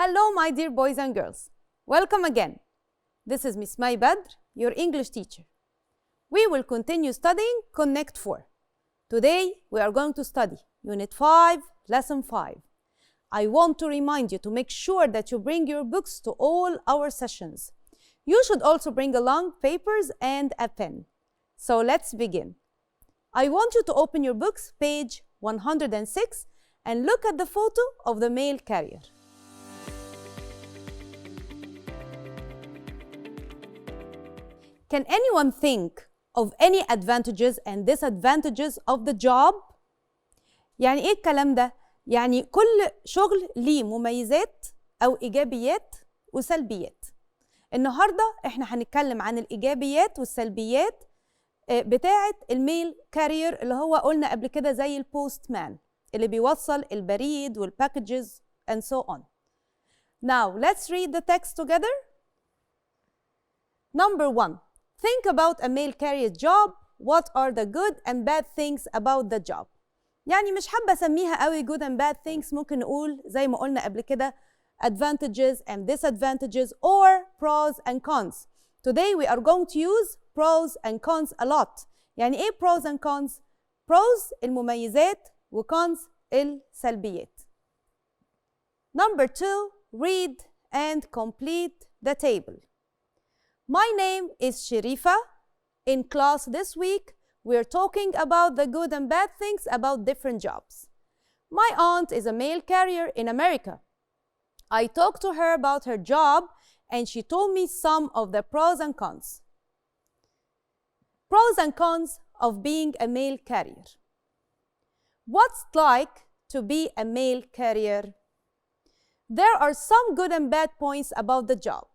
Hello, my dear boys and girls. Welcome again. This is Miss May Badr, your English teacher. We will continue studying Connect 4. Today, we are going to study Unit 5, Lesson 5. I want to remind you to make sure that you bring your books to all our sessions. You should also bring along papers and a pen. So let's begin. I want you to open your books, page 106, and look at the photo of the mail carrier. Can anyone think of any advantages and disadvantages of the job? يعني إيه الكلام ده؟ يعني كل شغل ليه مميزات أو إيجابيات وسلبيات. النهاردة إحنا هنتكلم عن الإيجابيات والسلبيات بتاعة الميل كارير اللي هو قلنا قبل كده زي البوست مان اللي بيوصل البريد والباكجز and so on. Now let's read the text together. Number 1. Think about a mail carrier job. What are the good and bad things about the job? يعني مش حابة أسميها قوي good and bad things، ممكن نقول زي ما قلنا قبل كده advantages and disadvantages or pros and cons. Today we are going to use pros and cons a lot. يعني إيه pros and cons؟ pros المميزات و cons السلبيات. Number 2. Read and complete the table. My name is Sharifa. In class this week, we're talking about the good and bad things about different jobs. My aunt is a mail carrier in America. I talked to her about her job and she told me some of the pros and cons. Pros and cons of being a mail carrier. What's it like to be a mail carrier? There are some good and bad points about the job.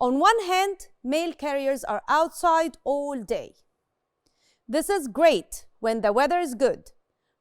On one hand, mail carriers are outside all day. This is great when the weather is good,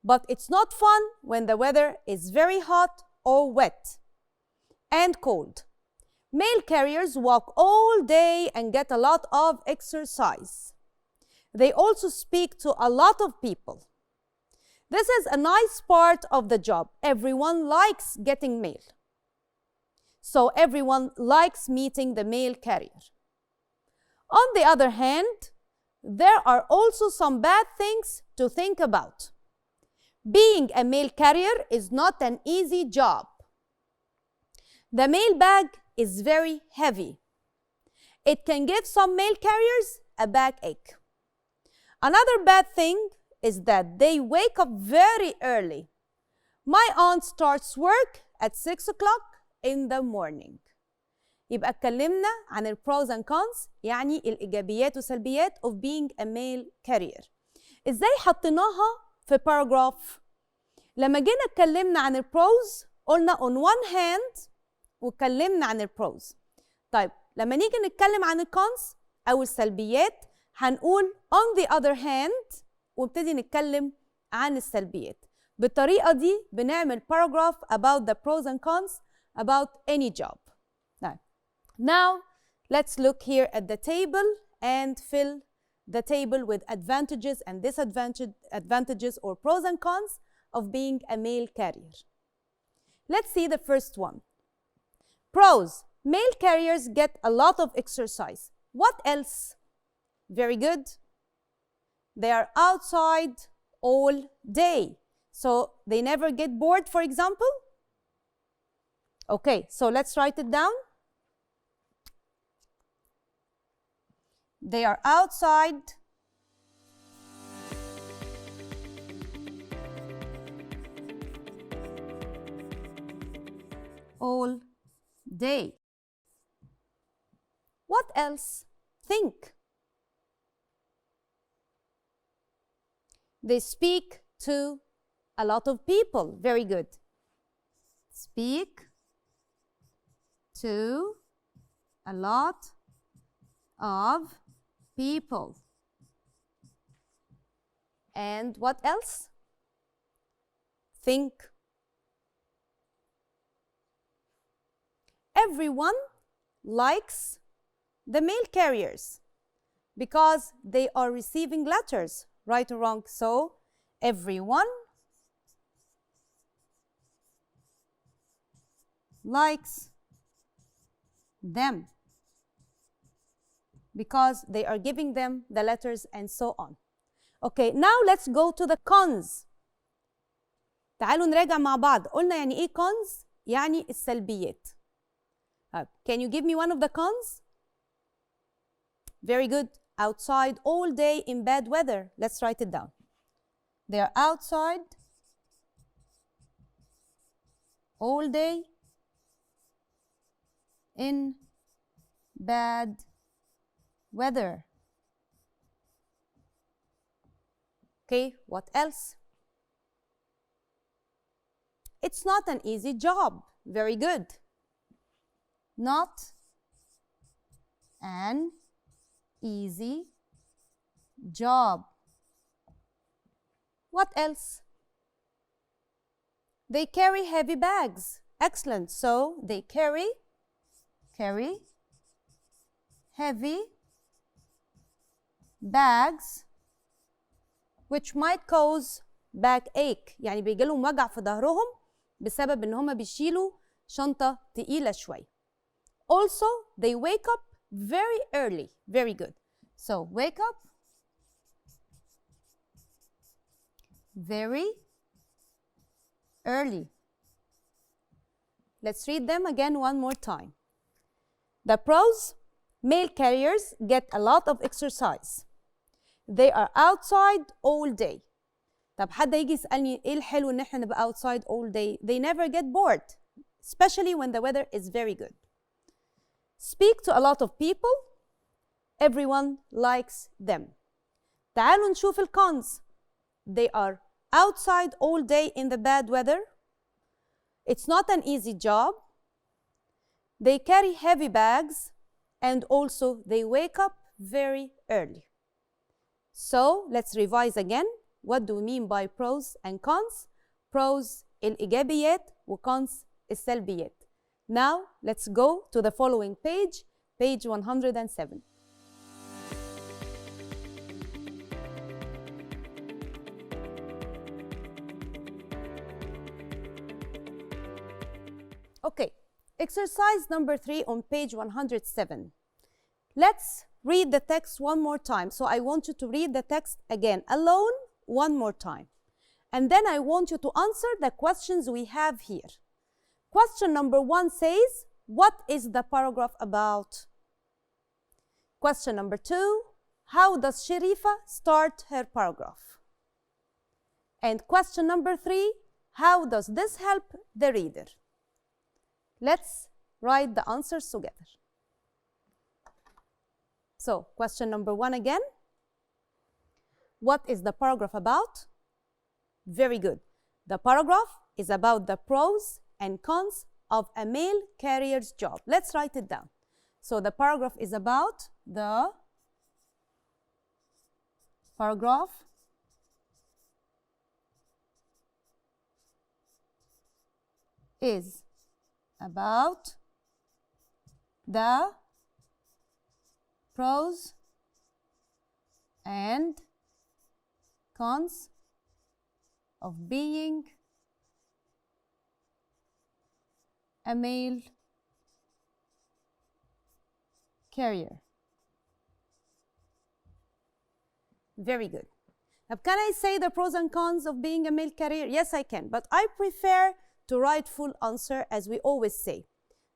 but it's not fun when the weather is very hot or wet and cold. Mail carriers walk all day and get a lot of exercise. They also speak to a lot of people. This is a nice part of the job. Everyone likes getting mail. So everyone likes meeting the mail carrier. On the other hand, there are also some bad things to think about. Being a mail carrier is not an easy job. The mail bag is very heavy. It can give some mail carriers a backache. Another bad thing is that they wake up very early. My aunt starts work at 6 o'clock in the morning. يبقى اتكلمنا عن ال pros and cons يعني الإيجابيات والسلبيات of being a mail carrier. إزاي حطيناها في paragraph؟ لما جينا اتكلمنا عن ال pros قلنا on one hand واتكلمنا عن ال pros. طيب لما نيجي نتكلم عن ال cons أو السلبيات هنقول on the other hand ونبتدي نتكلم عن السلبيات. بالطريقة دي بنعمل paragraph about the pros and cons about any job. Now, let's look here at the table and fill the table with advantages and disadvantages or pros and cons of being a mail carrier. Let's see the first one. Pros. Mail carriers get a lot of exercise. What else? Very good. They are outside all day. So they never get bored, for example? Okay, so let's write it down. They are outside all day. What else? Think. They speak to a lot of people. Very good. Speak to a lot of people. And what else? Think. Everyone likes the mail carriers because they are receiving letters, right or wrong? So everyone likes them because they are giving them the letters and so on. Okay, now let's go to the cons. تعالوا نراجع مع بعض. قلنا يعني ايه cons؟ يعني السلبيات. Can you give me one of the cons? Very good. Outside all day in bad weather. Let's write it down. They are outside all day in bad weather. Okay, what else? It's not an easy job. Very good. Not an easy job. What else? They carry heavy bags. Excellent. So they carry heavy bags which might cause backache. يعني بيجي لهم وجع في ظهرهم بسبب ان هم بيشيلوا شنطة تقيلة شوية. Also, they wake up very early. Very good. So wake up very early. Let's read them again one more time. The pros: mail carriers get a lot of exercise. They are outside all day. طب حد يجي يسألني ايه الحلو ان احنا نبقى outside all day؟ They never get bored, especially when the weather is very good. Speak to a lot of people. Everyone likes them. تعالوا نشوف الcons. They are outside all day in the bad weather. It's not an easy job. They carry heavy bags, and also they wake up very early. So let's revise again. What do we mean by pros and cons? Pros الإيجابيات وcons السلبيات. Now let's go to the following page, page 107. Okay, exercise number 3 on page 107. Let's read the text one more time. So I want you to read the text again alone one more time. And then I want you to answer the questions we have here. Question number 1 says, what is the paragraph about? Question number 2, how does Sharifa start her paragraph? And question number 3, how does this help the reader? Let's write the answers together. So, question number 1 again. What is the paragraph about? Very good. The paragraph is about the pros and cons of a mail carrier's job. Let's write it down. So, the paragraph is about the paragraph is about the pros and cons of being a mail carrier. Very good. Now, can I say the pros and cons of being a mail carrier? Yes, I can, but I prefer to write full answer as we always say.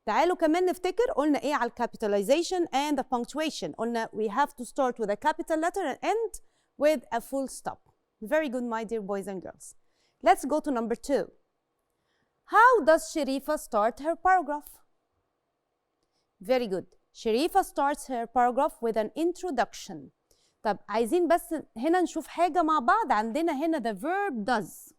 تعالوا كمان نفتكر قلنا ايه على capitalization and the punctuation. قلنا we have to start with a capital letter and end with a full stop. Very good, my dear boys and girls. Let's go to number 2. How does Sharifa start her paragraph? Very good. Sharifa starts her paragraph with an introduction. طب عايزين بس هنا نشوف حاجة مع بعض. عندنا هنا the verb does.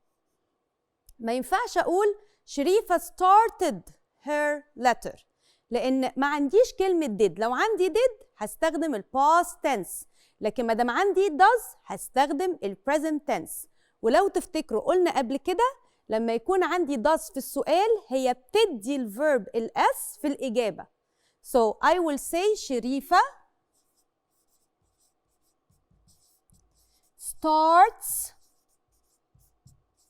ما ينفعش أقول شريفة started her letter لأن ما عنديش كلمة did. لو عندي did هستخدم ال past tense، لكن ما دام عندي does هستخدم ال present tense. ولو تفتكروا قلنا قبل كده لما يكون عندي does في السؤال هي بتدي ال verb ال s في الإجابة. So I will say شريفة starts.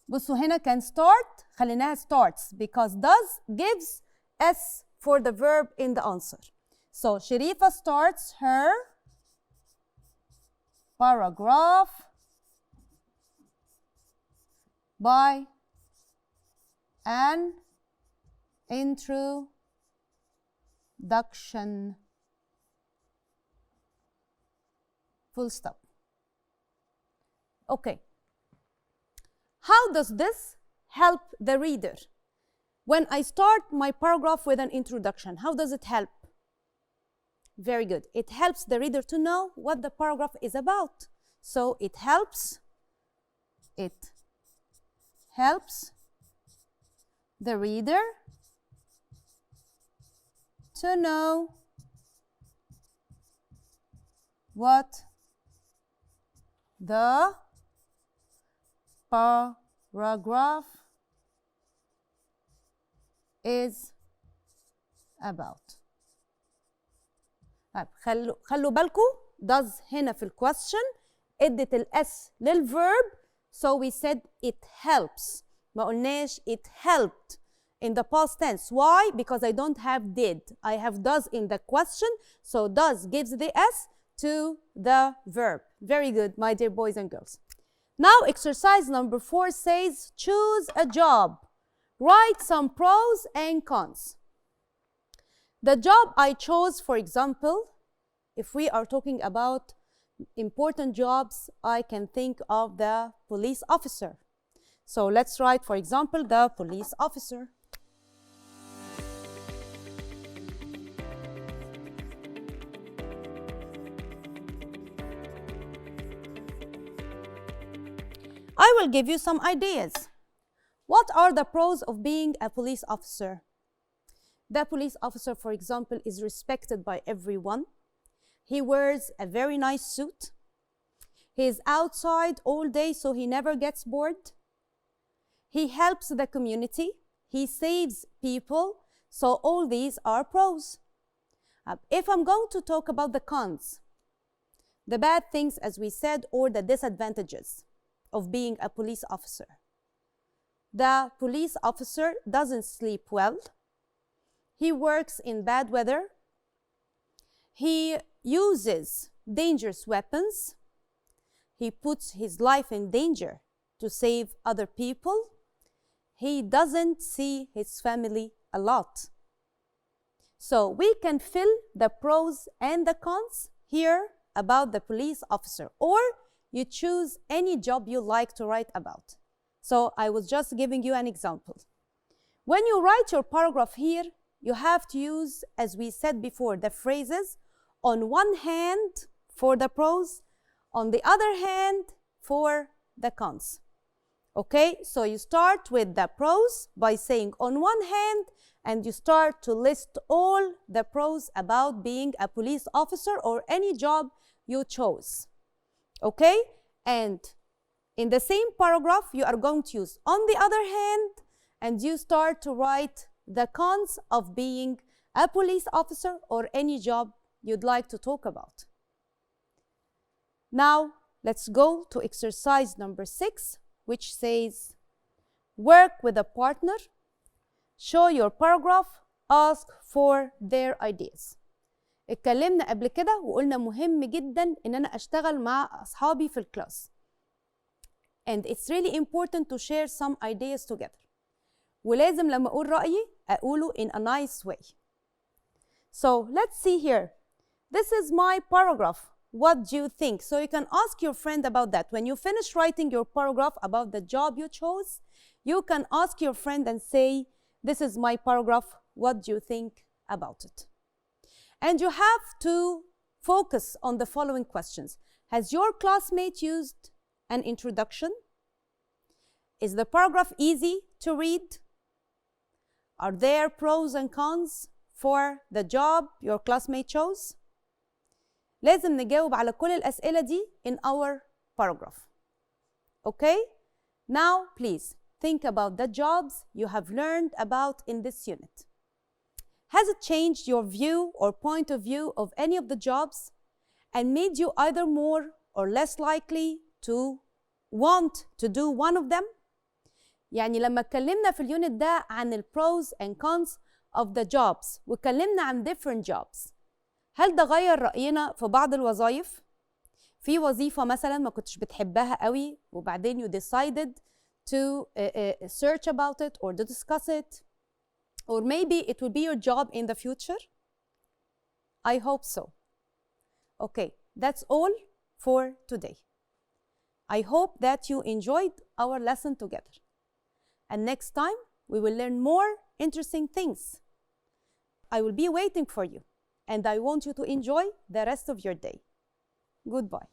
بصوا هنا كان start خليناها starts because does gives S for the verb in the answer. So Sharifa starts her paragraph by an introduction. Full stop. Okay. How does this help the reader? When I start my paragraph with an introduction, how does it help? Very good. It helps the reader to know what the paragraph is about. So it helps the reader to know what the paragraph is about. طيب خلوا بالكم does هنا في الquestion ادت الاس للverb, so we said it helps. ما قلناش it helped in the past tense. Why? Because I don't have did. I have does in the question, so does gives the s to the verb. Very good, my dear boys and girls. Now exercise number 4 says choose a job. Write some pros and cons. The job I chose, for example, if we are talking about important jobs, I can think of the police officer. So let's write, for example, the police officer. I will give you some ideas. What are the pros of being a police officer? The police officer, for example, is respected by everyone. He wears a very nice suit. He is outside all day, so he never gets bored. He helps the community. He saves people. So all these are pros. If I'm going to talk about the cons, the bad things, as we said, or the disadvantages of being a police officer. The police officer doesn't sleep well. He works in bad weather. He uses dangerous weapons. He puts his life in danger to save other people. He doesn't see his family a lot. So we can fill the pros and the cons here about the police officer, or you choose any job you like to write about. So I was just giving you an example. When you write your paragraph here, you have to use, as we said before, the phrases on one hand for the pros, on the other hand for the cons. Okay, so you start with the pros by saying on one hand, and you start to list all the pros about being a police officer or any job you chose. Okay, and in the same paragraph, you are going to use on the other hand, and you start to write the cons of being a police officer or any job you'd like to talk about. Now, let's go to exercise number 6, which says, work with a partner, show your paragraph, ask for their ideas. اتكلمنا قبل كده وقلنا مهم جدا ان انا اشتغل مع اصحابي في الكلاس. And it's really important to share some ideas together. ولازم لما اقول رأيي اقوله in a nice way. So let's see here. This is my paragraph. What do you think? So you can ask your friend about that. When you finish writing your paragraph about the job you chose, you can ask your friend and say, this is my paragraph. What do you think about it? And you have to focus on the following questions. Has your classmate used an introduction? Is the paragraph easy to read? Are there pros and cons for the job your classmate chose? لازم نجاوب على كل الأسئلة دي in our paragraph. Okay? Now, please think about the jobs you have learned about in this unit. Has it changed your view or point of view of any of the jobs and made you either more or less likely to want to do one of them? يعني لما اتكلمنا في اليونت ده عن ال pros and cons of the jobs واتكلمنا عن different jobs. هل ده غير رأينا في بعض الوظائف؟ في وظيفة مثلا ما كنتش بتحبها قوي وبعدين you decided to search about it or to discuss it, or maybe it will be your job in the future. I hope so. Okay, that's all for today. I hope that you enjoyed our lesson together. And next time, we will learn more interesting things. I will be waiting for you, and I want you to enjoy the rest of your day. Goodbye.